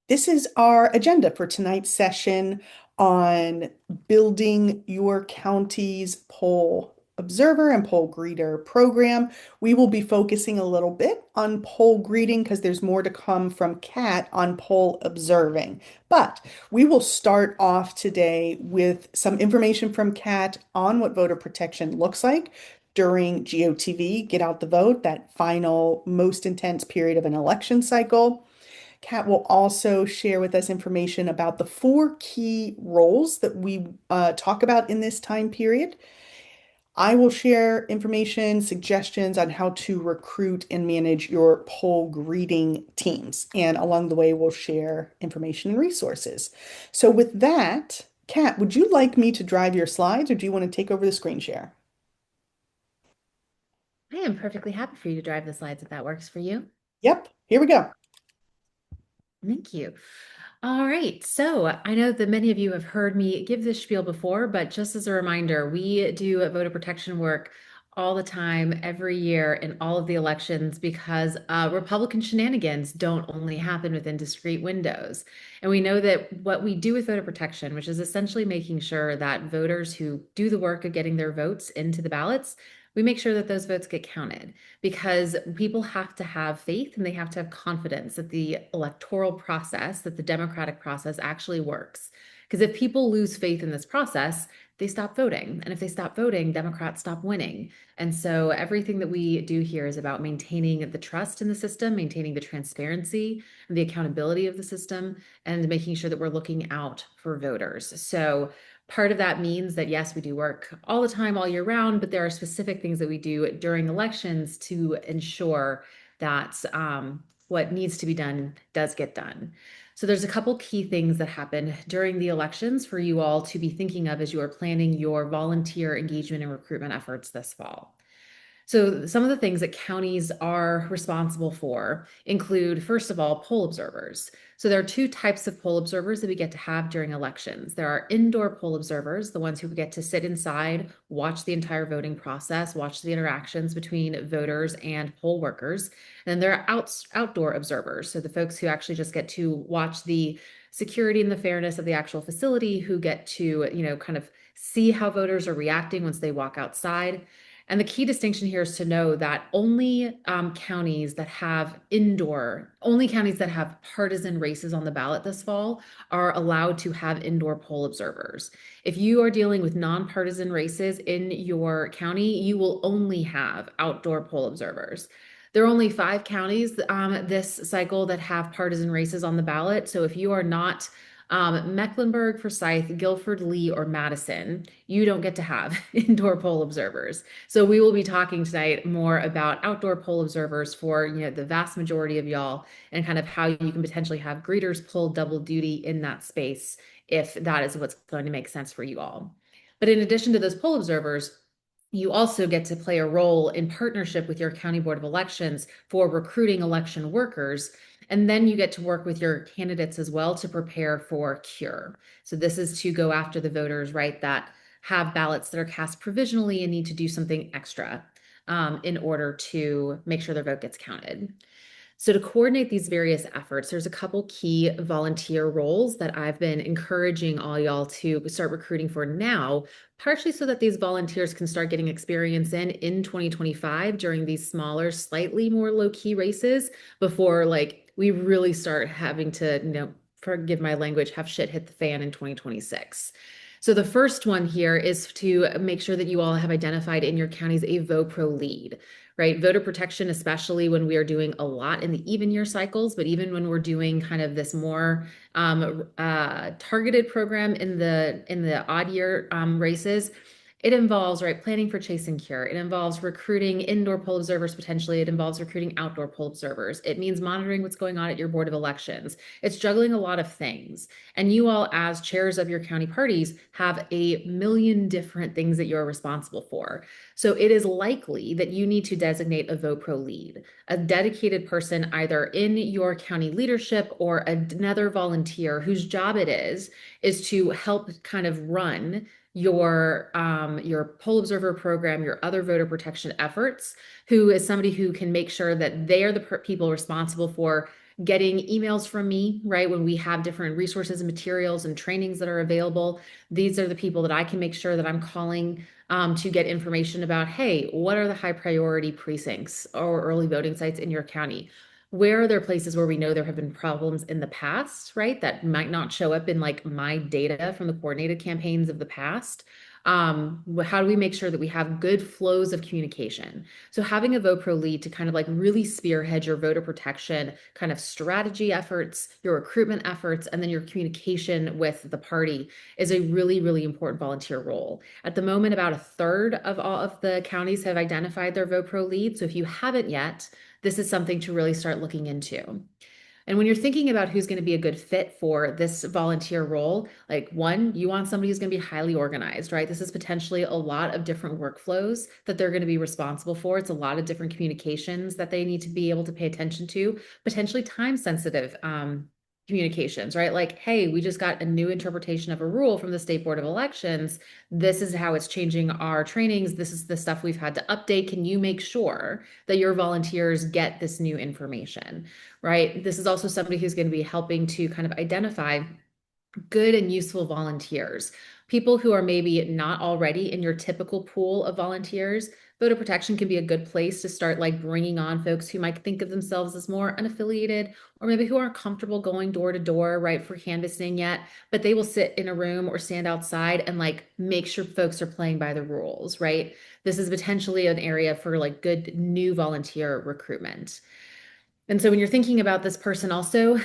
This is our agenda for tonight's session on building your county's poll observer and poll greeter program. We will be focusing a little bit on poll greeting because there's more to come from Kat on poll observing. But we will start off today with some information from Kat on what voter protection looks like during GOTV, get out the vote, that final most intense period of an election cycle. Kat will also share with us information about the four key roles that we talk about in this time period. I will share information, suggestions on how to recruit and manage your poll greeting teams. And along the way, we'll share information and resources. So, with that, Kat, would you like me to drive your slides or do you want to take over the screen share? I am perfectly happy for you to drive the slides if that works for you. Yep, here we go. Thank you. All right. So I know that many of you have heard me give this spiel before, but just as a reminder, we do voter protection work all the time, every year in all of the elections because Republican shenanigans don't only happen within discrete windows. And we know that what we do with voter protection, which is essentially making sure that voters who do the work of getting their votes into the ballots, we make sure that those votes get counted because people have to have faith and they have to have confidence that the electoral process, that the democratic process actually works. Because if people lose faith in this process, they stop voting. And if they stop voting, Democrats stop winning. And so everything that we do here is about maintaining the trust in the system, maintaining the transparency and the accountability of the system, and making sure that we're looking out for voters. So part of that means that, yes, we do work all the time, all year round, but there are specific things that we do during elections to ensure that what needs to be done does get done. So there's a couple key things that happen during the elections for you all to be thinking of as you are planning your volunteer engagement and recruitment efforts this fall. So, some of the things that counties are responsible for include, first of all, poll observers. So, there are two types of poll observers that we get to have during elections. There are indoor poll observers, the ones who get to sit inside, watch the entire voting process, watch the interactions between voters and poll workers. And then there are outdoor observers, so the folks who actually just get to watch the security and the fairness of the actual facility, who get to, kind of see how voters are reacting once they walk outside. And the key distinction here is to know that only counties that have only counties that have partisan races on the ballot this fall are allowed to have indoor poll observers. If you are dealing with nonpartisan races in your county, you will only have outdoor poll observers. There are only 5 counties this cycle that have partisan races on the ballot. So if you are not Mecklenburg, Forsyth, Guilford, Lee, or Madison, you don't get to have indoor poll observers. So we will be talking tonight more about outdoor poll observers for, the vast majority of y'all and kind of how you can potentially have greeters pull double duty in that space if that is what's going to make sense for you all. But in addition to those poll observers, you also get to play a role in partnership with your county board of elections for recruiting election workers. And then you get to work with your candidates as well to prepare for cure. So this is to go after the voters, right, that have ballots that are cast provisionally and need to do something extra in order to make sure their vote gets counted. So to coordinate these various efforts, there's a couple key volunteer roles that I've been encouraging all y'all to start recruiting for now, partially so that these volunteers can start getting experience in 2025 during these smaller, slightly more low-key races before like we really start having to, forgive my language, have shit hit the fan in 2026. So the first one here is to make sure that you all have identified in your counties a VoPro lead, right? Voter protection, especially when we are doing a lot in the even year cycles, but even when we're doing kind of this more targeted program in the odd year races, it involves, right, planning for chase and cure. It involves recruiting indoor poll observers potentially. It involves recruiting outdoor poll observers. It means monitoring what's going on at your board of elections. It's juggling a lot of things. And you all, as chairs of your county parties, have a million different things that you're responsible for. So it is likely that you need to designate a VoPro lead, a dedicated person either in your county leadership or another volunteer whose job it is to help kind of run your poll observer program, your other voter protection efforts, who is somebody who can make sure that they are the people responsible for getting emails from me, right? When we have different resources and materials and trainings that are available, these are the people that I can make sure that I'm calling to get information about, hey, what are the high priority precincts or early voting sites in your county? Where are there places where we know there have been problems in the past, right? That might not show up in like my data from the coordinated campaigns of the past. How do we make sure that we have good flows of communication? So having a vote pro lead to kind of like really spearhead your voter protection kind of strategy efforts, your recruitment efforts, and then your communication with the party is a really, really important volunteer role. At the moment, about a third of all of the counties have identified their vote pro lead. So if you haven't yet, this is something to really start looking into. And when you're thinking about who's going to be a good fit for this volunteer role, like one, you want somebody who's going to be highly organized, right? This is potentially a lot of different workflows that they're going to be responsible for. It's a lot of different communications that they need to be able to pay attention to, potentially time sensitive communications, right? Like, hey, we just got a new interpretation of a rule from the State Board of Elections. This is how it's changing our trainings. This is the stuff we've had to update. Can you make sure that your volunteers get this new information? Right? This is also somebody who's going to be helping to kind of identify good and useful volunteers, people who are maybe not already in your typical pool of volunteers. Voter protection can be a good place to start like bringing on folks who might think of themselves as more unaffiliated or maybe who aren't comfortable going door to door, right, for canvassing yet, but they will sit in a room or stand outside and like make sure folks are playing by the rules, right? This is potentially an area for like good new volunteer recruitment. And so when you're thinking about this person also,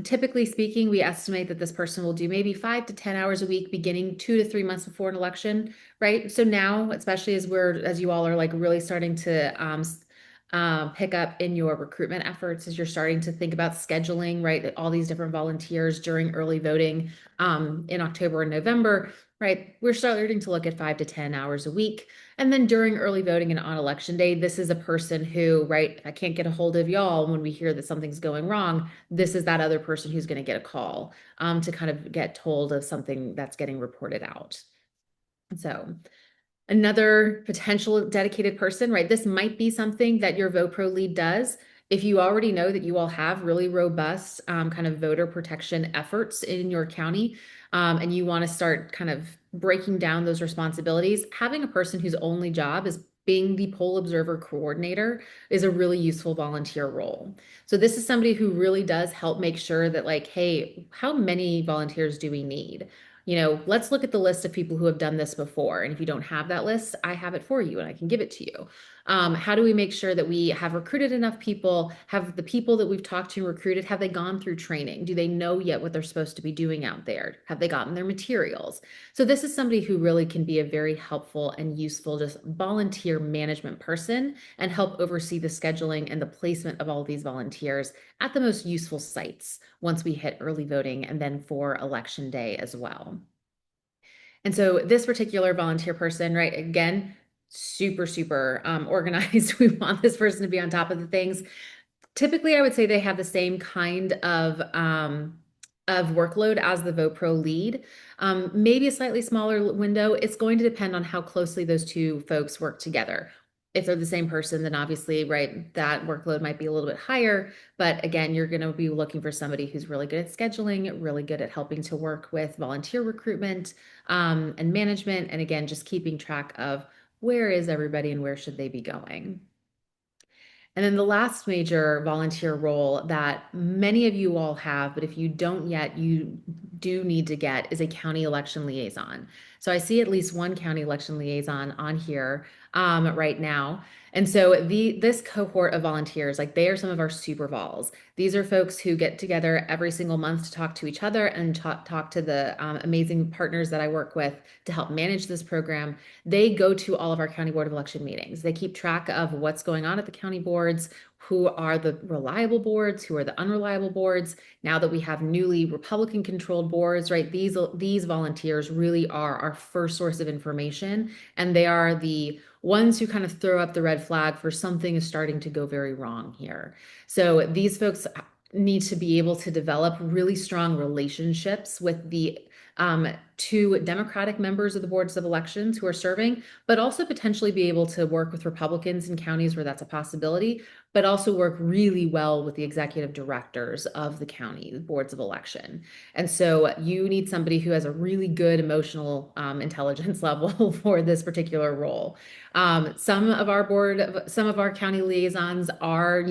typically speaking, we estimate that this person will do maybe 5 to 10 hours a week beginning 2 to 3 months before an election, right? So now, especially as you all are like really starting to pick up in your recruitment efforts, as you're starting to think about scheduling, right? All these different volunteers during early voting in October and November, right? We're starting to look at 5 to 10 hours a week. And then during early voting and on election day, this is a person who, right, I can't get a hold of y'all when we hear that something's going wrong. This is that other person who's going to get a call to kind of get told of something that's getting reported out. So another potential dedicated person, right? This might be something that your Vote Pro lead does. If you already know that you all have really robust kind of voter protection efforts in your county, and you want to start kind of breaking down those responsibilities, having a person whose only job is being the poll observer coordinator is a really useful volunteer role. So this is somebody who really does help make sure that like, hey, how many volunteers do we need? Let's look at the list of people who have done this before. And if you don't have that list, I have it for you and I can give it to you. How do we make sure that we have recruited enough people? Have the people that we've talked to and recruited, have they gone through training? Do they know yet what they're supposed to be doing out there? Have they gotten their materials? So this is somebody who really can be a very helpful and useful just volunteer management person and help oversee the scheduling and the placement of all of these volunteers at the most useful sites once we hit early voting and then for election day as well. And so this particular volunteer person, right, again, super, super organized. We want this person to be on top of the things. Typically, I would say they have the same kind of workload as the Vote Pro lead. Maybe a slightly smaller window. It's going to depend on how closely those two folks work together. If they're the same person, then obviously, right, that workload might be a little bit higher. But again, you're going to be looking for somebody who's really good at scheduling, really good at helping to work with volunteer recruitment and management. And again, just keeping track of where is everybody and where should they be going. And then the last major volunteer role that many of you all have, but if you don't yet, you do need to get is a county election liaison. So I see at least one county election liaison on here right now. And so this cohort of volunteers, like they are some of our super vols. These are folks who get together every single month to talk to each other and talk to the amazing partners that I work with to help manage this program. They go to all of our county board of election meetings. They keep track of what's going on at the county boards, who are the reliable boards, who are the unreliable boards. Now that we have newly Republican controlled boards, right? These volunteers really are our first source of information, and they are the ones who kind of throw up the red flag for something is starting to go very wrong here. So these folks need to be able to develop really strong relationships with the to Democratic members of the boards of elections who are serving, but also potentially be able to work with Republicans in counties where that's a possibility, but also work really well with the executive directors of the county boards of election. And so you need somebody who has a really good emotional intelligence level for this particular role. Some of our county liaisons are,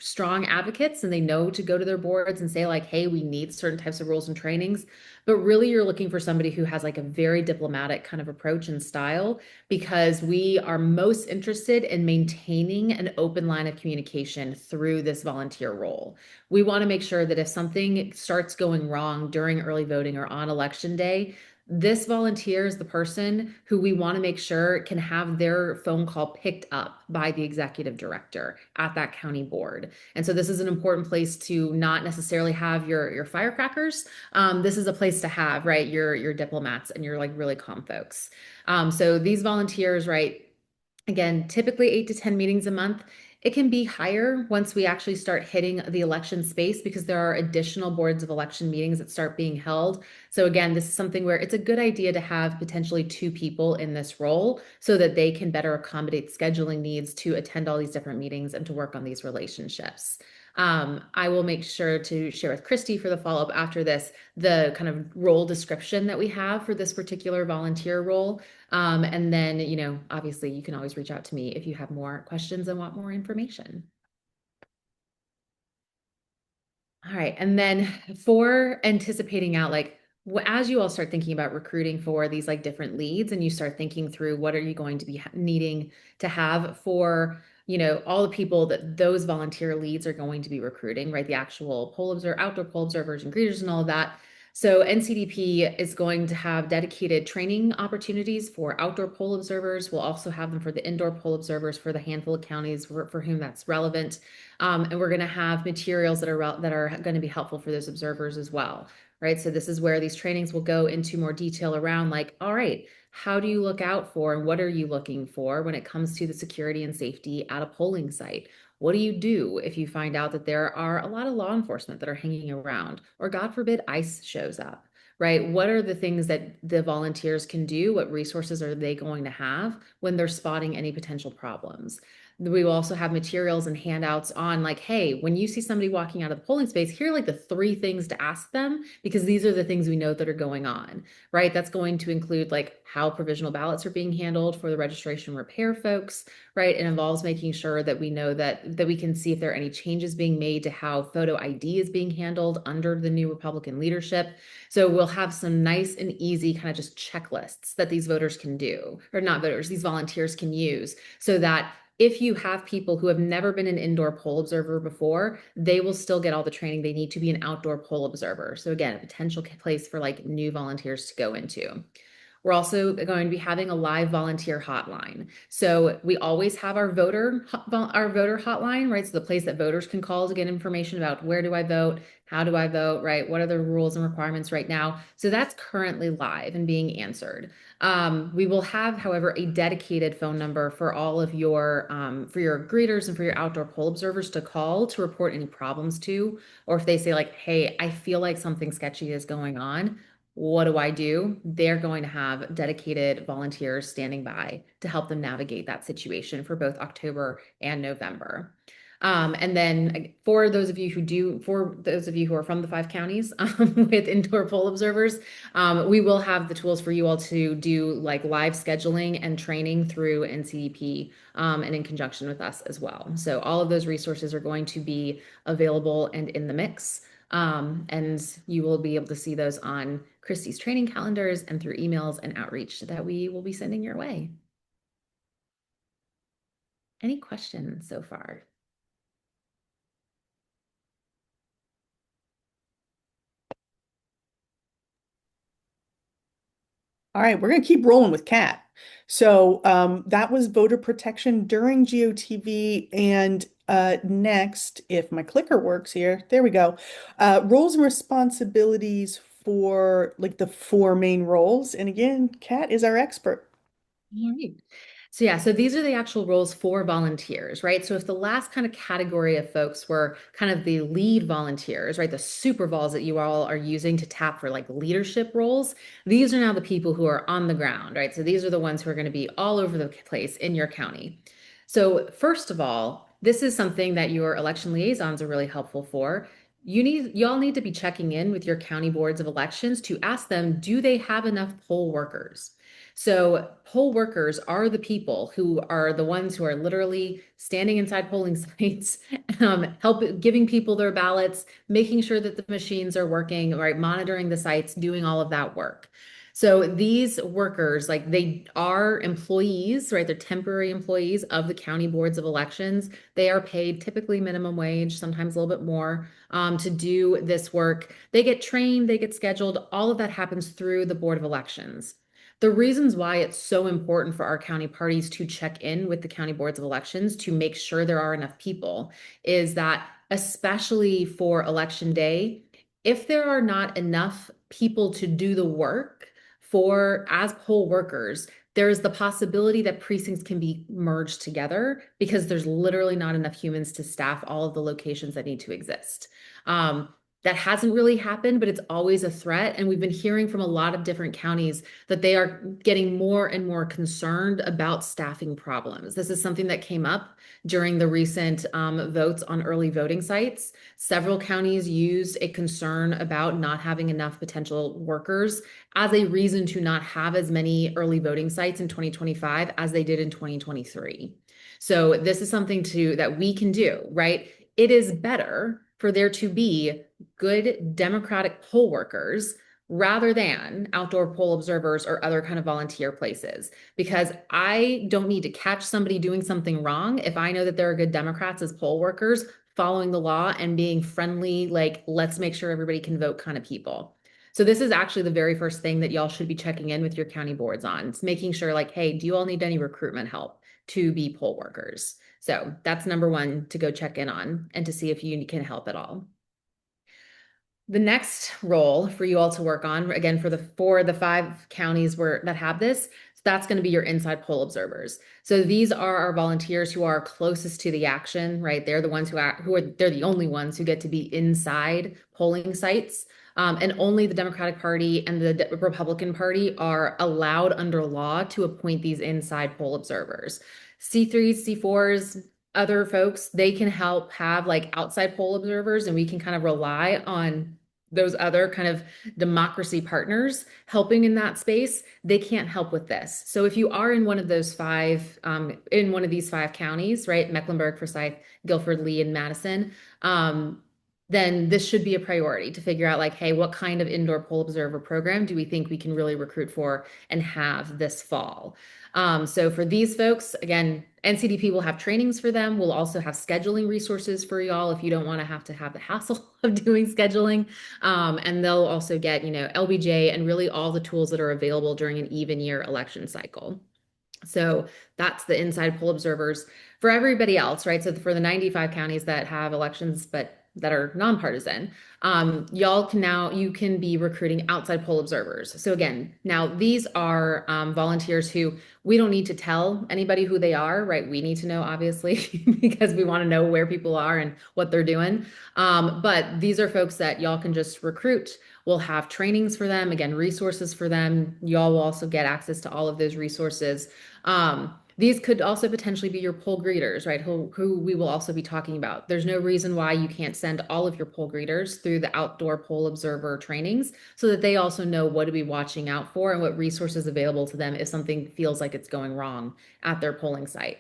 strong advocates and they know to go to their boards and say like, hey, we need certain types of rules and trainings. But really, you're looking for somebody who has like a very diplomatic kind of approach and style because we are most interested in maintaining an open line of communication through this volunteer role. We want to make sure that if something starts going wrong during early voting or on election day, this volunteer is the person who we want to make sure can have their phone call picked up by the executive director at that county board. And so this is an important place to not necessarily have your firecrackers. This is a place to have, right, your diplomats and your like really calm folks. So these volunteers, right, again, typically 8 to 10 meetings a month. It can be higher once we actually start hitting the election space because there are additional boards of election meetings that start being held. So again, this is something where it's a good idea to have potentially two people in this role so that they can better accommodate scheduling needs to attend all these different meetings and to work on these relationships. I will make sure to share with Christy for the follow-up after this, the kind of role description that we have for this particular volunteer role. And then, obviously you can always reach out to me if you have more questions and want more information. All right. And then for anticipating out, like, as you all start thinking about recruiting for these like different leads and you start thinking through what are you going to be needing to have for, all the people that those volunteer leads are going to be recruiting, right? The actual outdoor poll observers and greeters and all of that. So NCDP is going to have dedicated training opportunities for outdoor poll observers. We'll also have them for the indoor poll observers for the handful of counties for whom that's relevant. And we're going to have materials that are going to be helpful for those observers as well, right? So this is where these trainings will go into more detail around like, all right, how do you look out for and what are you looking for when it comes to the security and safety at a polling site? What do you do if you find out that there are a lot of law enforcement that are hanging around, or God forbid, ICE shows up, right? What are the things that the volunteers can do? What resources are they going to have when they're spotting any potential problems? We will also have materials and handouts on like, hey, when you see somebody walking out of the polling space, here are like the 3 things to ask them because these are the things we know that are going on, right? That's going to include like how provisional ballots are being handled for the registration repair folks, right? It involves making sure that we know that we can see if there are any changes being made to how photo ID is being handled under the new Republican leadership. So we'll have some nice and easy kind of just checklists that these voters can do, or not voters, these volunteers can use so that if you have people who have never been an indoor poll observer before, they will still get all the training they need to be an outdoor poll observer. So again, a potential place for like new volunteers to go into. We're also going to be having a live volunteer hotline. So we always have our voter hotline, right? So the place that voters can call to get information about where do I vote, how do I vote, right? What are the rules and requirements right now? So that's currently live and being answered. We will have, however, a dedicated phone number for all of for your greeters and for your outdoor poll observers to call to report any problems to, or if they say like, hey, I feel like something sketchy is going on, what do I do? They're going to have dedicated volunteers standing by to help them navigate that situation for both October and November. And then for those of you who are from the 5 counties with indoor poll observers, we will have the tools for you all to do like live scheduling and training through NCDP and in conjunction with us as well. So all of those resources are going to be available and in the mix. And you will be able to see those on Christie's training calendars and through emails and outreach that we will be sending your way. Any questions so far? All right, we're going to keep rolling with Kat. So that was voter protection during GOTV. And next, if my clicker works here, there we go. Roles and responsibilities for like the 4 main roles. And again, Kat is our expert. All right. So yeah, so these are the actual roles for volunteers, right? So if the last kind of category of folks were kind of the lead volunteers, right? The super vols that you all are using to tap for like leadership roles, these are now the people who are on the ground, right? So these are the ones who are going to be all over the place in your county. So first of all, this is something that your election liaisons are really helpful for. Y'all need to be checking in with your county boards of elections to ask them, do they have enough poll workers? So, poll workers are the people who are the ones who are literally standing inside polling sites, giving people their ballots, making sure that the machines are working, right, monitoring the sites, doing all of that work. So these workers, like they are employees, right? They're temporary employees of the county boards of elections. They are paid typically minimum wage, sometimes a little bit more, to do this work. They get trained, they get scheduled. All of that happens through the Board of Elections. The reasons why it's so important for our county parties to check in with the county boards of elections to make sure there are enough people is that, especially for election day, if there are not enough people to do the work for as poll workers, there is the possibility that precincts can be merged together because there's literally not enough humans to staff all of the locations that need to exist. Um, that hasn't really happened, but it's always a threat. And we've been hearing from a lot of different counties that they are getting more and more concerned about staffing problems. This is something that came up during the recent votes on early voting sites. Several counties used a concern about not having enough potential workers as a reason to not have as many early voting sites in 2025 as they did in 2023. So this is something that we can do, right? It is better for there to be good Democratic poll workers rather than outdoor poll observers or other kind of volunteer places. Because I don't need to catch somebody doing something wrong if I know that there are good Democrats as poll workers following the law and being friendly, like, let's make sure everybody can vote kind of people. So this is actually the very first thing that y'all should be checking in with your county boards on. It's making sure like, hey, do you all need any recruitment help to be poll workers? So that's number one to go check in on and to see if you can help at all. The next role for you all to work on, again, for the five counties that have this, that's going to be your inside poll observers. So these are our volunteers who are closest to the action, right? They're the ones they're the only ones who get to be inside polling sites. And only the Democratic Party and the Republican Party are allowed under law to appoint these inside poll observers. C3s, C4s, other folks, they can help have like outside poll observers, and we can kind of rely on those other kind of democracy partners helping in that space. They can't help with this. So if you are in one of those five, in one of these five counties, right, Mecklenburg, Forsyth, Guilford, Lee, and Madison, then this should be a priority to figure out like, hey, what kind of indoor poll observer program do we think we can really recruit for and have this fall? So for these folks, again, NCDP will have trainings for them. We'll also have scheduling resources for y'all if you don't want to have the hassle of doing scheduling. And they'll also get, LBJ and really all the tools that are available during an even year election cycle. So that's the inside poll observers for everybody else, right? So for the 95 counties that have elections, but that are nonpartisan, you can be recruiting outside poll observers. So again, now these are volunteers who we don't need to tell anybody who they are, right? We need to know, obviously, because we want to know where people are and what they're doing. But these are folks that y'all can just recruit. We'll have trainings for them, again, resources for them. Y'all will also get access to all of those resources. These could also potentially be your poll greeters, right? Who we will also be talking about. There's no reason why you can't send all of your poll greeters through the outdoor poll observer trainings so that they also know what to be watching out for and what resources available to them if something feels like it's going wrong at their polling site.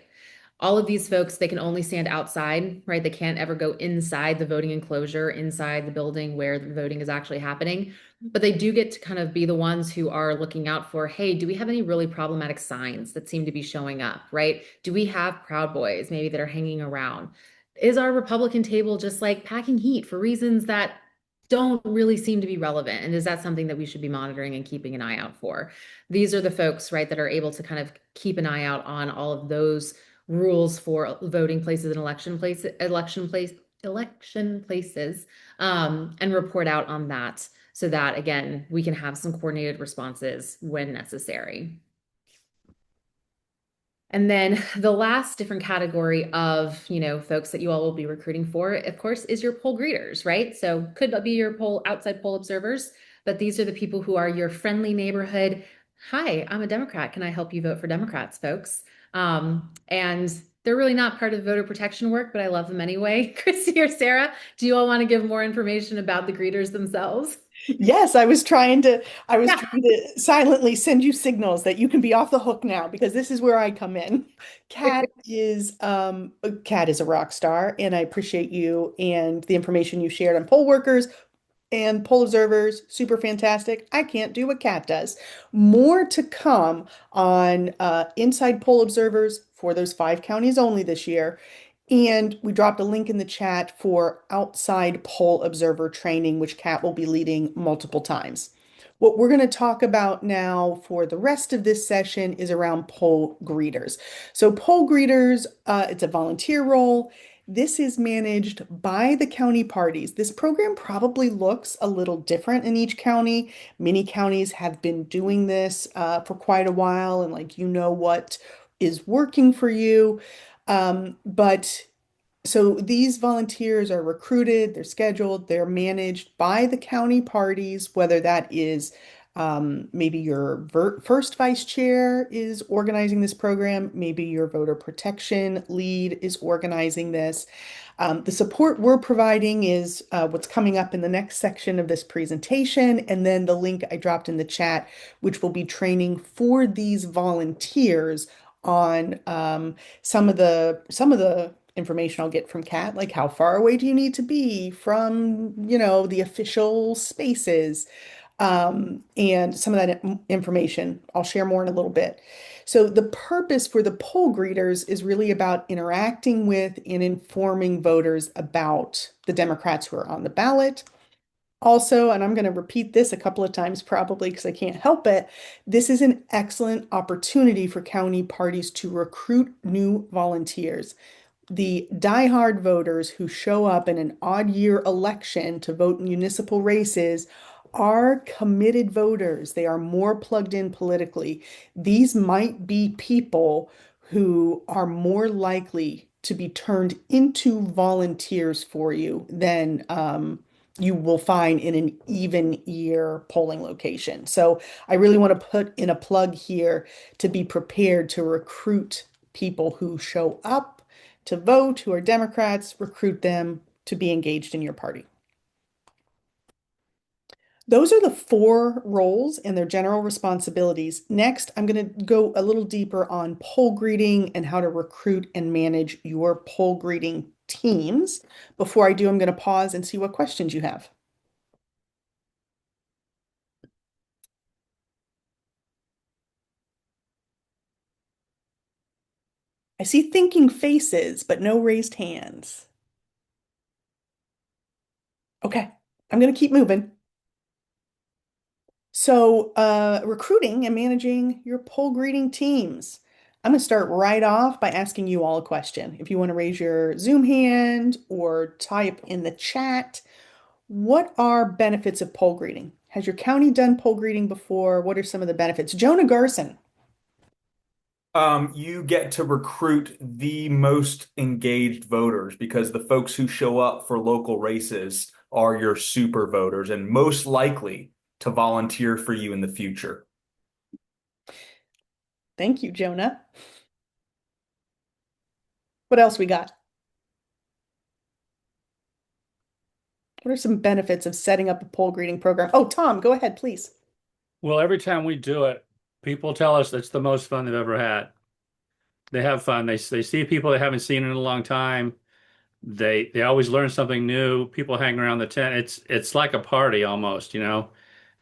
All of these folks, they can only stand outside, right? They can't ever go inside the voting enclosure, inside the building where the voting is actually happening. But they do get to kind of be the ones who are looking out for, hey, do we have any really problematic signs that seem to be showing up, right? Do we have Proud Boys maybe that are hanging around? Is our Republican table just like packing heat for reasons that don't really seem to be relevant? And is that something that we should be monitoring and keeping an eye out for? These are the folks, right, that are able to kind of keep an eye out on all of those rules for voting places and election places, and report out on that so that again we can have some coordinated responses when necessary. And then the last different category of, folks that you all will be recruiting for, of course, is your poll greeters, right? So could be your outside poll observers, but these are the people who are your friendly neighborhood. Hi, I'm a Democrat. Can I help you vote for Democrats, folks? And they're really not part of voter protection work, but I love them anyway. Christy or Sarah, do you all want to give more information about the greeters themselves? Yes, I was Yeah. trying to silently send you signals that you can be off the hook now because this is where I come in. Kat is a rock star, and I appreciate you and the information you shared on poll workers and poll observers. Super fantastic. I can't do what Kat does. More to come on inside poll observers for those 5 counties only this year. And we dropped a link in the chat for outside poll observer training, which Kat will be leading multiple times. What we're going to talk about now for the rest of this session is around poll greeters. So, poll greeters, it's a volunteer role. This is managed by the county parties. This program probably looks a little different in each county. Many counties have been doing this for quite a while, and what is working for you. But so these volunteers are recruited, they're scheduled, they're managed by the county parties, whether that is maybe your first vice chair is organizing this program, maybe your voter protection lead is organizing this. The support we're providing is what's coming up in the next section of this presentation, and then the link I dropped in the chat, which will be training for these volunteers on some of the information I'll get from Kat, like how far away do you need to be from, the official spaces, and some of that information. I'll share more in a little bit. So the purpose for the poll greeters is really about interacting with and informing voters about the Democrats who are on the ballot. Also, and I'm going to repeat this a couple of times probably because I can't help it, this is an excellent opportunity for county parties to recruit new volunteers. The diehard voters who show up in an odd year election to vote in municipal races are committed voters. They are more plugged in politically. These might be people who are more likely to be turned into volunteers for you than you will find in an even year polling location. So I really want to put in a plug here to be prepared to recruit people who show up to vote, who are Democrats, recruit them to be engaged in your party. Those are the 4 roles and their general responsibilities. Next, I'm going to go a little deeper on poll greeting and how to recruit and manage your poll greeting teams. Before I do, I'm going to pause and see what questions you have. I see thinking faces, but no raised hands. Okay, I'm going to keep moving. So, recruiting and managing your poll greeting teams. I'm going to start right off by asking you all a question. If you want to raise your Zoom hand or type in the chat, what are benefits of poll greeting? Has your county done poll greeting before? What are some of the benefits? Jonah Garson. You get to recruit the most engaged voters because the folks who show up for local races are your super voters and most likely to volunteer for you in the future. Thank you, Jonah. What else we got? What are some benefits of setting up a poll greeting program? Oh, Tom, go ahead, please. Well, every time we do it, people tell us it's the most fun they've ever had. They have fun. They see people they haven't seen in a long time. They always learn something new. People hang around the tent. It's like a party almost, you know.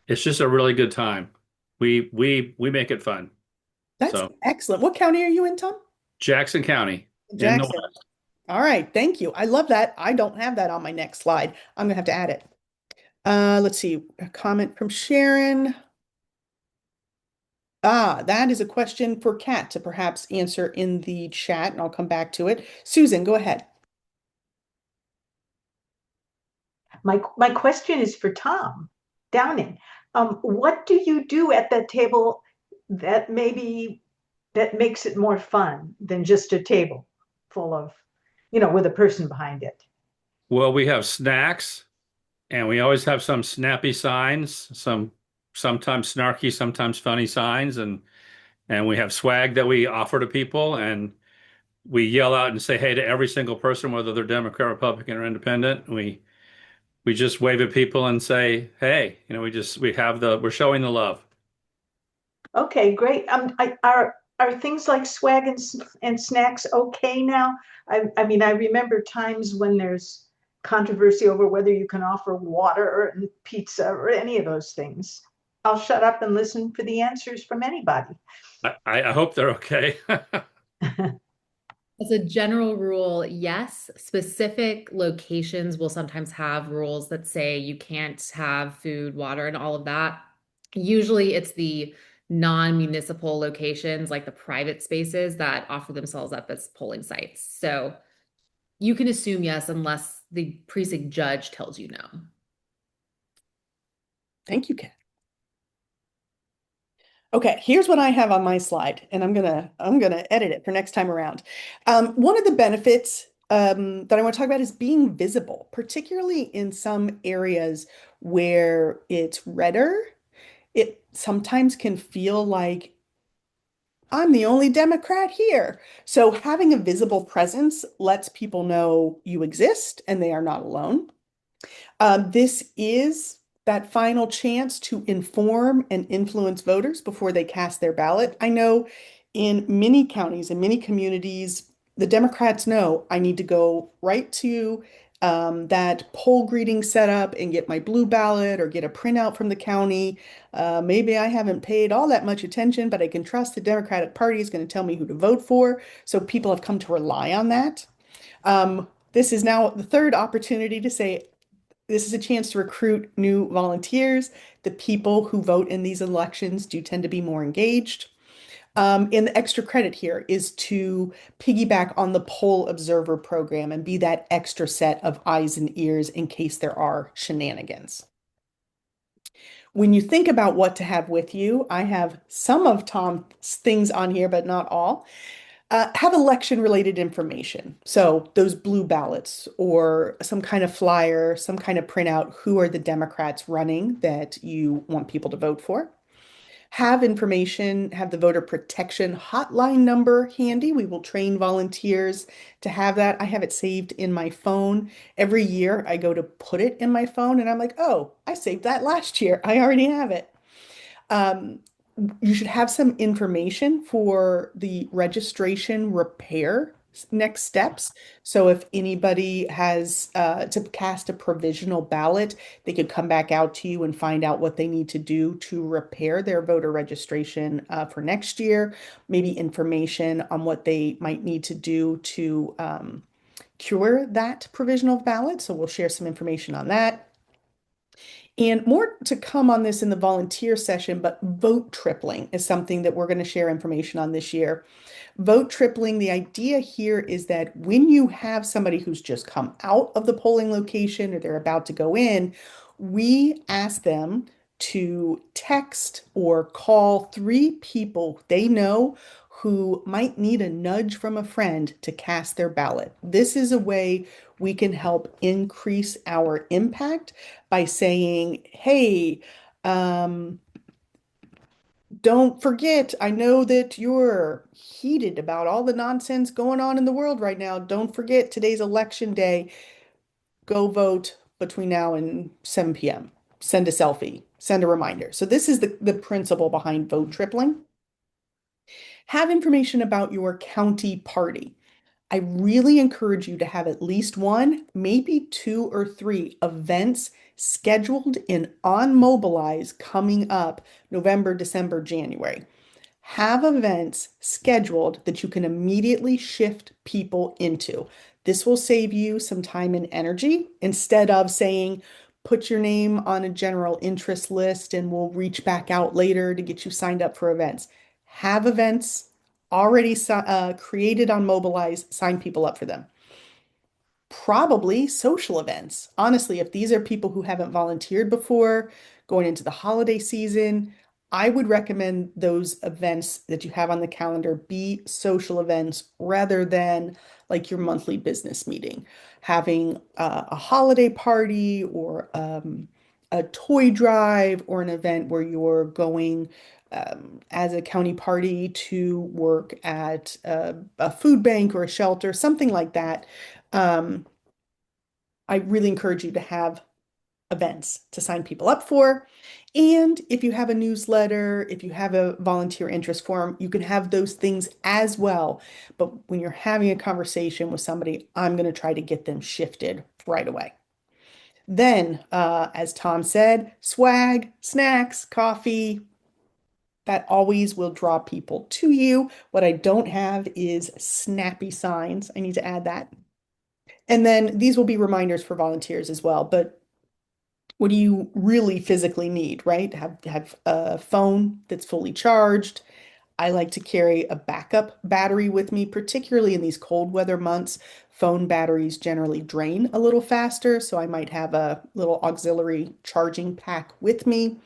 It's just a really good time. We make it fun. That's So excellent. What county are you in, Tom? Jackson County in the Jackson. West. All right, thank you. I love that. I don't have that on my next slide. I'm gonna have to add it. Let's see, a comment from Sharon. That is a question for Kat to perhaps answer in the chat, and I'll come back to it. Susan, go ahead. My question is for Tom Downing. What do you do at that table that that makes it more fun than just a table full of, with a person behind it? Well, we have snacks and we always have some snappy signs, some sometimes snarky, sometimes funny signs, and we have swag that we offer to people, and we yell out and say hey to every single person, whether they're Democrat, Republican, or Independent. We just wave at people and say, hey, we're showing the love. Okay, great. Are things like swag and snacks okay now? I mean, I remember times when there's controversy over whether you can offer water and pizza or any of those things. I'll shut up and listen for the answers from anybody. I hope they're okay. As a general rule, yes, specific locations will sometimes have rules that say you can't have food, water, and all of that. Usually it's the non-municipal locations, like the private spaces that offer themselves up as polling sites. So you can assume yes, unless the precinct judge tells you no. Thank you, Kat. Okay, here's what I have on my slide, and I'm gonna edit it for next time around. One of the benefits that I want to talk about is being visible, particularly in some areas where it's redder. It sometimes can feel like I'm the only Democrat here. So having a visible presence lets people know you exist and they are not alone. This is that final chance to inform and influence voters before they cast their ballot. I know in many counties and many communities, the Democrats know I need to go right to that poll greeting setup and get my blue ballot or get a printout from the county. Maybe I haven't paid all that much attention, but I can trust the Democratic Party is going to tell me who to vote for. So people have come to rely on that. This is now the third opportunity to say, this is a chance to recruit new volunteers. The people who vote in these elections do tend to be more engaged. And the extra credit here is to piggyback on the poll observer program and be that extra set of eyes and ears in case there are shenanigans. When you think about what to have with you, I have some of Tom's things on here, but not all. Have election related information. So those blue ballots or some kind of flyer, some kind of printout. Who are the Democrats running that you want people to vote for? Have information, have the voter protection hotline number handy. We will train volunteers to have that. I have it saved in my phone. Every year I go to put it in my phone and I'm like, oh, I saved that last year. I already have it. Um, you should have some information for the registration repair next steps. So if anybody has to cast a provisional ballot, they could come back out to you and find out what they need to do to repair their voter registration for next year. Maybe information on what they might need to do to cure that provisional ballot. So we'll share some information on that. And more to come on this in the volunteer session, but vote tripling is something that we're going to share information on this year. Vote tripling, the idea here is that when you have somebody who's just come out of the polling location or they're about to go in, we ask them to text or call three people they know who might need a nudge from a friend to cast their ballot. This is a way we can help increase our impact by saying, hey, don't forget, I know that you're heated about all the nonsense going on in the world right now. Don't forget today's election day. Go vote between now and 7 p.m. Send a selfie, send a reminder. So this is the principle behind vote tripling. Have information about your county party. I really encourage you to have at least one, maybe two or three events scheduled in on Mobilize coming up November, December, January. Have events scheduled that you can immediately shift people into. This will save you some time and energy instead of saying, put your name on a general interest list and we'll reach back out later to get you signed up for events. Have events already created on Mobilize, sign people up for them. Probably social events. Honestly, if these are people who haven't volunteered before, going into the holiday season, I would recommend those events that you have on the calendar be social events rather than like your monthly business meeting. Having a holiday party or a toy drive or an event where you're going as a county party to work at a food bank or a shelter, something like that. Um, I really encourage you to have events to sign people up for. And if you have a newsletter, if you have a volunteer interest form, you can have those things as well. But when you're having a conversation with somebody, I'm going to try to get them shifted right away. Then, as Tom said, swag, snacks, coffee, that always will draw people to you. What I don't have is snappy signs. I need to add that. And then these will be reminders for volunteers as well. But what do you really physically need, right? Have a phone that's fully charged. I like to carry a backup battery with me, particularly in these cold weather months. Phone batteries generally drain a little faster, so I might have a little auxiliary charging pack with me.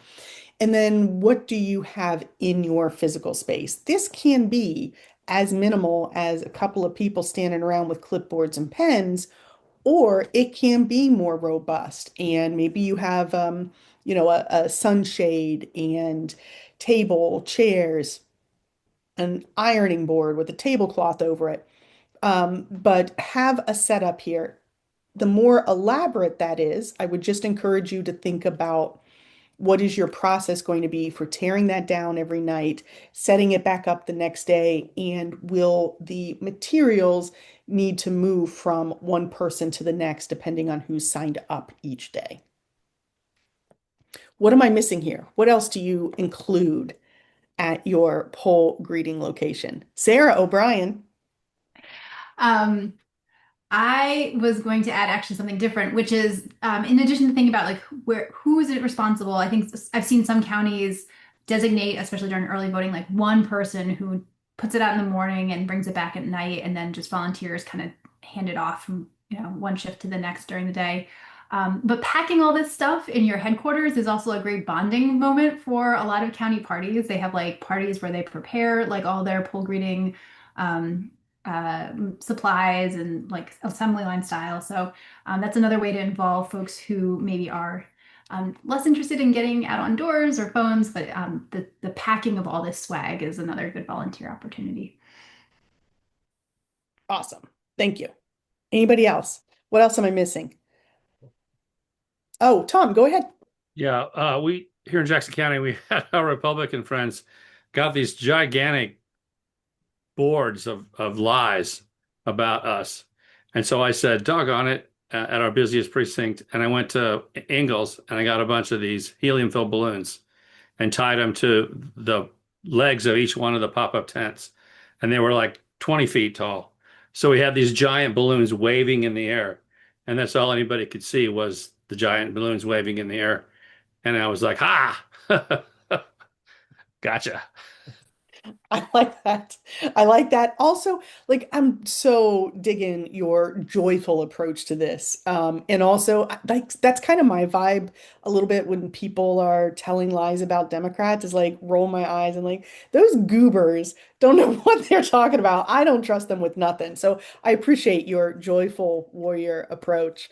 And then what do you have in your physical space? This can be as minimal as a couple of people standing around with clipboards and pens, or it can be more robust. And maybe you have, a sunshade and table, chairs, an ironing board with a tablecloth over it. But have a setup here. The more elaborate that is, I would just encourage you to think about what is your process going to be for tearing that down every night, setting it back up the next day, and will the materials need to move from one person to the next depending on who's signed up each day? What am I missing here? What else do you include at your poll greeting location? Sarah O'Brien. Um, I was going to add actually something different, which is in addition to thinking about like who is it responsible, I think I've seen some counties designate, especially during early voting, like one person who puts it out in the morning and brings it back at night, and then just volunteers kind of hand it off from one shift to the next during the day. But packing all this stuff in your headquarters is also a great bonding moment for a lot of county parties. They have like parties where they prepare like all their poll greeting um, supplies and like assembly line style. So that's another way to involve folks who maybe are less interested in getting out on doors or phones, but the packing of all this swag is another good volunteer opportunity. Awesome. Thank you. Anybody else? What else am I missing? Oh, Tom, go ahead. Yeah, we here in Jackson County, we had our Republican friends got these gigantic boards of lies about us. And so I said, doggone it, at our busiest precinct. And I went to Ingalls and I got a bunch of these helium-filled balloons and tied them to the legs of each one of the pop-up tents. And they were like 20 feet tall. So we had these giant balloons waving in the air. And that's all anybody could see was the giant balloons waving in the air. And I was like, ha, gotcha. I like that. I like that. Also, like I'm so digging your joyful approach to this. And also like that's kind of my vibe a little bit when people are telling lies about Democrats is like roll my eyes and like those goobers don't know what they're talking about. I don't trust them with nothing. So I appreciate your joyful warrior approach.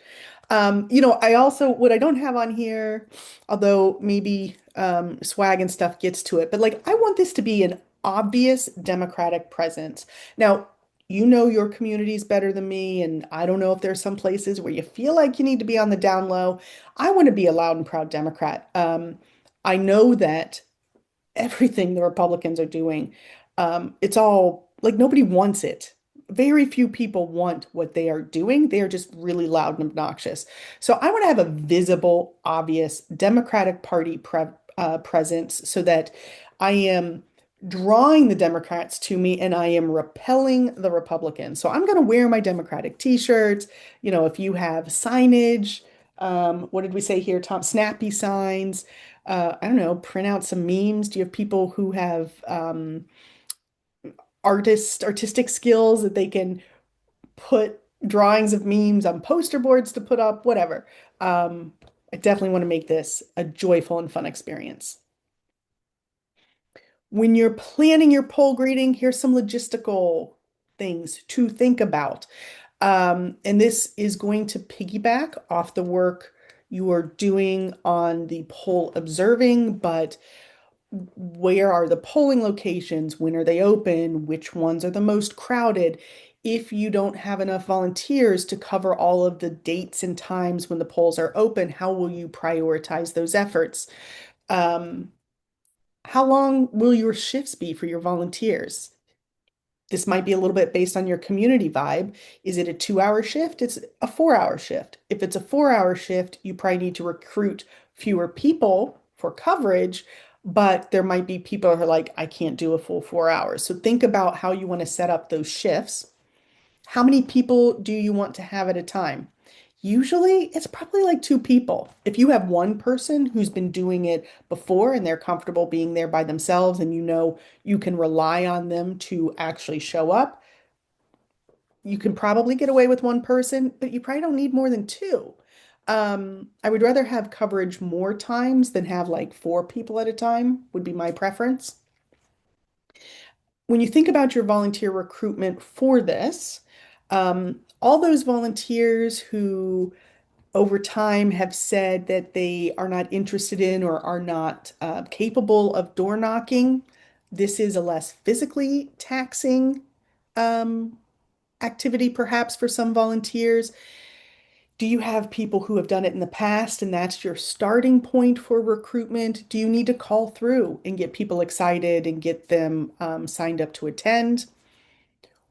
I also what I don't have on here, although maybe swag and stuff gets to it, but like I want this to be an obvious Democratic presence. Now, you know your communities better than me, and I don't know if there's some places where you feel like you need to be on the down low. I want to be a loud and proud Democrat. I know that everything the Republicans are doing, it's all like nobody wants it. Very few people want what they are doing. They are just really loud and obnoxious. So I want to have a visible, obvious Democratic Party presence so that I am drawing the Democrats to me and I am repelling the Republicans. So I'm going to wear my Democratic t-shirts. If you have signage, what did we say here, Tom? Snappy signs. I don't know, print out some memes. Do you have people who have artistic skills that they can put drawings of memes on poster boards to put up, whatever. I definitely want to make this a joyful and fun experience. When you're planning your poll greeting, here's some logistical things to think about. And this is going to piggyback off the work you are doing on the poll observing, but where are the polling locations? When are they open? Which ones are the most crowded? If you don't have enough volunteers to cover all of the dates and times when the polls are open, how will you prioritize those efforts? Um, how long will your shifts be for your volunteers? This might be a little bit based on your community vibe. Is it a 2 hour shift? It's a 4 hour shift. If it's a 4 hour shift, you probably need to recruit fewer people for coverage, but there might be people who are like, I can't do a full 4 hours. So think about how you want to set up those shifts. How many people do you want to have at a time? Usually it's probably like two people. If you have one person who's been doing it before and they're comfortable being there by themselves and you know you can rely on them to actually show up, you can probably get away with one person, but you probably don't need more than two. I would rather have coverage more times than have like four people at a time, would be my preference. When you think about your volunteer recruitment for this, all those volunteers who over time have said that they are not interested in or are not capable of door knocking, this is a less physically taxing um, activity, perhaps for some volunteers. Do you have people who have done it in the past and that's your starting point for recruitment? Do you need to call through and get people excited and get them signed up to attend?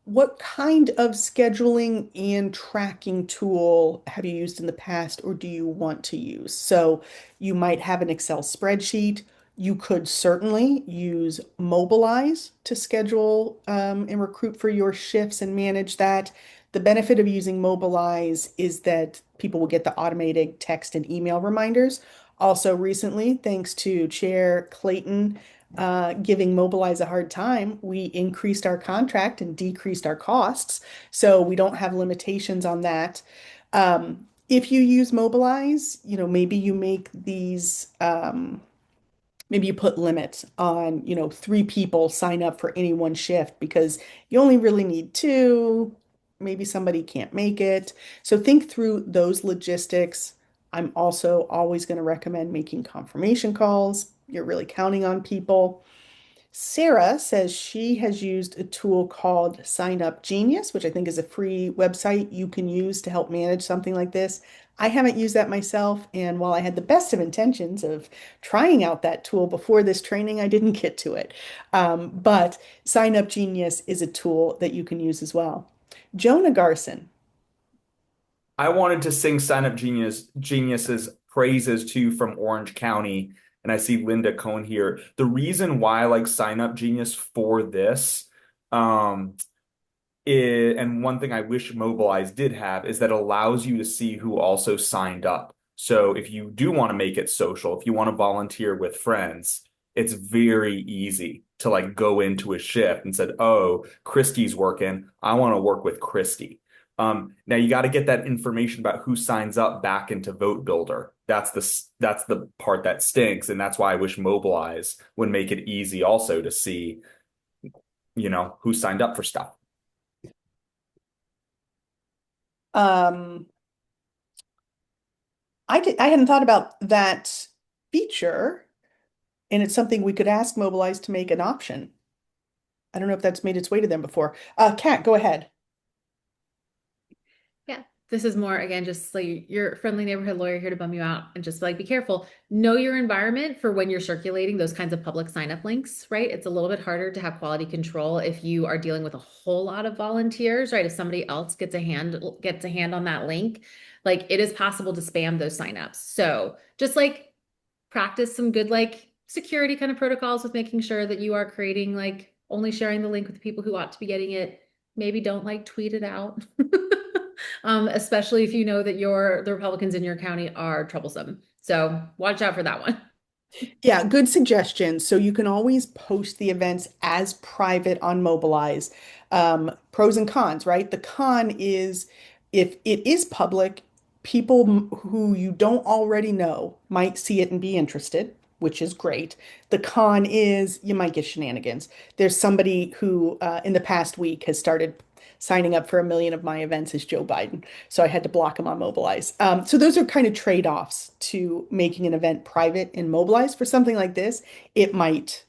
What kind of scheduling and tracking tool have you used in the past or do you want to use? So you might have an Excel spreadsheet. You could certainly use Mobilize to schedule and recruit for your shifts and manage that. The benefit of using Mobilize is that people will get the automated text and email reminders. Also, recently, thanks to Chair Clayton giving Mobilize a hard time, we increased our contract and decreased our costs. So we don't have limitations on that. If you use Mobilize, maybe you make these, maybe you put limits on, three people sign up for any one shift because you only really need two. Maybe somebody can't make it. So think through those logistics. I'm also always going to recommend making confirmation calls. You're really counting on people. Sarah says she has used a tool called Sign Up Genius, which I think is a free website you can use to help manage something like this. I haven't used that myself, and while I had the best of intentions of trying out that tool before this training, I didn't get to it. But Sign Up Genius is a tool that you can use as well. Jonah Garson. I wanted to sing Sign Up Genius's praises too from Orange County, and I see Linda Cohn here. The reason why I like Sign Up Genius for this, um, and one thing I wish Mobilize did have is that it allows you to see who also signed up. So if you do want to make it social, if you want to volunteer with friends, it's very easy to like go into a shift and said, "Oh, Christy's working. I want to work with Christy." Now you got to get that information about who signs up back into Vote Builder. That's the part that stinks, and that's why I wish Mobilize would make it easy also to see, who signed up for stuff. Um, I hadn't thought about that feature, and it's something we could ask Mobilize to make an option. I don't know if that's made its way to them before. Kat, go ahead. Yeah, this is more, again, just like your friendly neighborhood lawyer here to bum you out and just like be careful. Know your environment for when you're circulating those kinds of public sign up links, right? It's a little bit harder to have quality control if you are dealing with a whole lot of volunteers, right? If somebody else gets a hand on that link, like it is possible to spam those signups. So just like practice some good like security kind of protocols with making sure that you are creating like only sharing the link with the people who ought to be getting it. Maybe don't like tweet it out. Especially if you know that the Republicans in your county are troublesome. So watch out for that one. Yeah, good suggestions. So you can always post the events as private on Mobilize. Pros and cons, right? The con is if it is public, people who you don't already know might see it and be interested. which is great. The con is you might get shenanigans. There's somebody who in the past week has started signing up for a million of my events as Joe Biden. So I had to block him on Mobilize. So those are kind of trade-offs to making an event private in Mobilize. For something like this, it might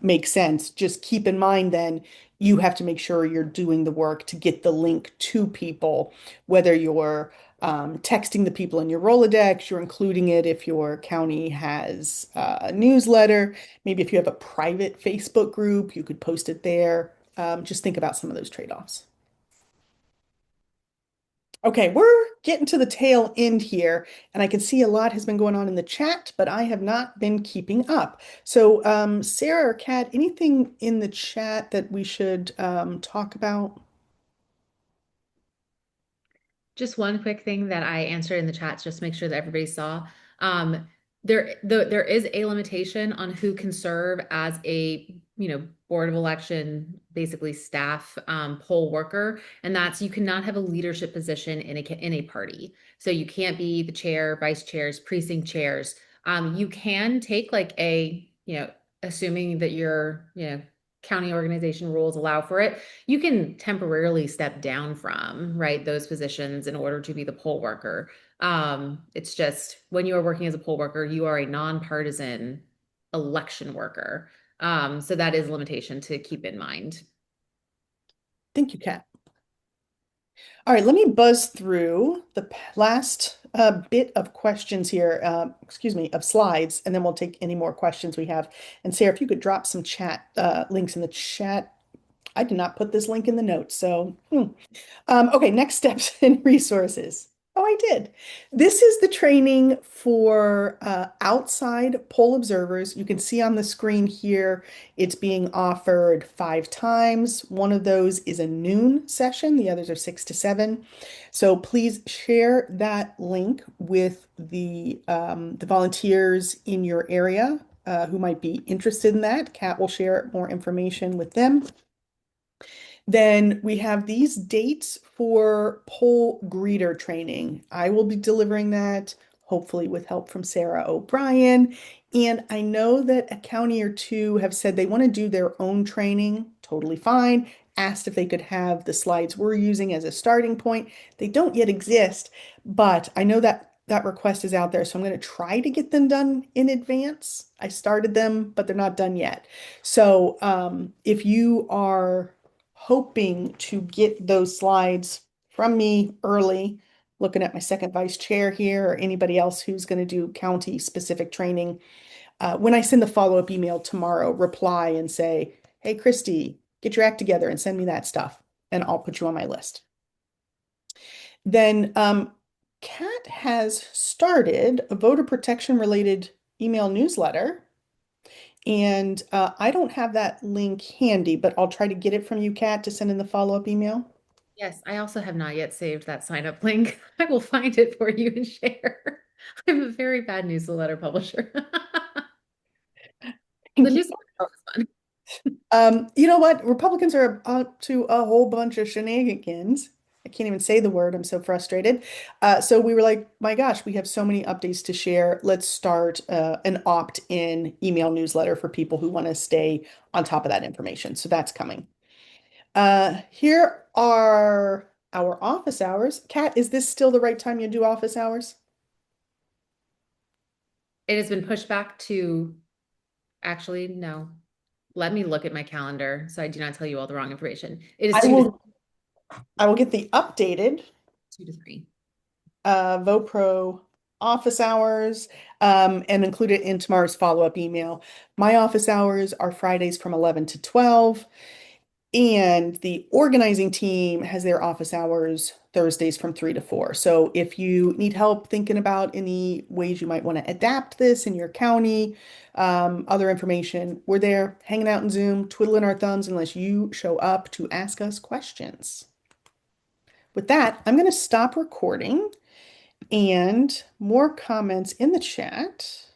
make sense. Just keep in mind then you have to make sure you're doing the work to get the link to people, whether you're texting the people in your Rolodex, you're including it if your county has a newsletter. Maybe if you have a private Facebook group, you could post it there. Just think about some of those trade-offs. Okay, we're getting to the tail end here, and I can see a lot has been going on in the chat, but I have not been keeping up. So, Sarah or Kat, anything in the chat that we should talk about? Just one quick thing that I answered in the chat, just to make sure that everybody saw. There is a limitation on who can serve as a, board of election, basically staff poll worker, and that's you cannot have a leadership position in a party. So you can't be the chair, vice chairs, precinct chairs. You can take like assuming that your, county organization rules allow for it, you can temporarily step down from, right, those positions in order to be the poll worker. It's just when you are working as a poll worker, you are a nonpartisan election worker. So that is a limitation to keep in mind. Thank you, Kat. All right, let me buzz through the last bit of questions here, excuse me, of slides, and then we'll take any more questions we have. And Sarah, if you could drop some chat links in the chat. I did not put this link in the notes, so okay, next steps and resources. Oh, I did. This is the training for outside poll observers. You can see on the screen here, it's being offered 5 times. One of those is a noon session. The others are 6 to 7. So please share that link with the volunteers in your area who might be interested in that. Kat will share more information with them. Then we have these dates for poll greeter training. I will be delivering that, hopefully with help from Sarah O'Brien. And I know that a county or two have said they want to do their own training, totally fine. Asked if they could have the slides we're using as a starting point. They don't yet exist, but I know that that request is out there, so I'm going to try to get them done in advance. I started them, but they're not done yet. So if you are hoping to get those slides from me early, looking at my second vice chair here or anybody else who's going to do county specific training. When I send the follow-up email tomorrow, reply and say, hey, Christy, get your act together and send me that stuff, and I'll put you on my list. Then Kat has started a voter protection related email newsletter. And I don't have that link handy, but I'll try to get it from you, Kat, to send in the follow-up email. Yes, I also have not yet saved that sign up link. I will find it for you and share. I'm a very bad newsletter publisher. The newsletter is fun. You know what? Republicans are up to a whole bunch of shenanigans. I can't even say the word. I'm so frustrated. So we were like, my gosh, we have so many updates to share. Let's start an opt-in email newsletter for people who want to stay on top of that information. So that's coming. Here are our office hours. Kat, is this still the right time you do office hours? It has been pushed back to, actually, no. Let me look at my calendar so I do not tell you all the wrong information. It is I will get the updated 2 to 3. VoPro office hours and include it in tomorrow's follow-up email. My office hours are Fridays from 11 to 12, and the organizing team has their office hours Thursdays from 3 to 4. So if you need help thinking about any ways you might want to adapt this in your county, other information, we're there hanging out in Zoom, twiddling our thumbs unless you show up to ask us questions. With that, I'm going to stop recording and more comments in the chat.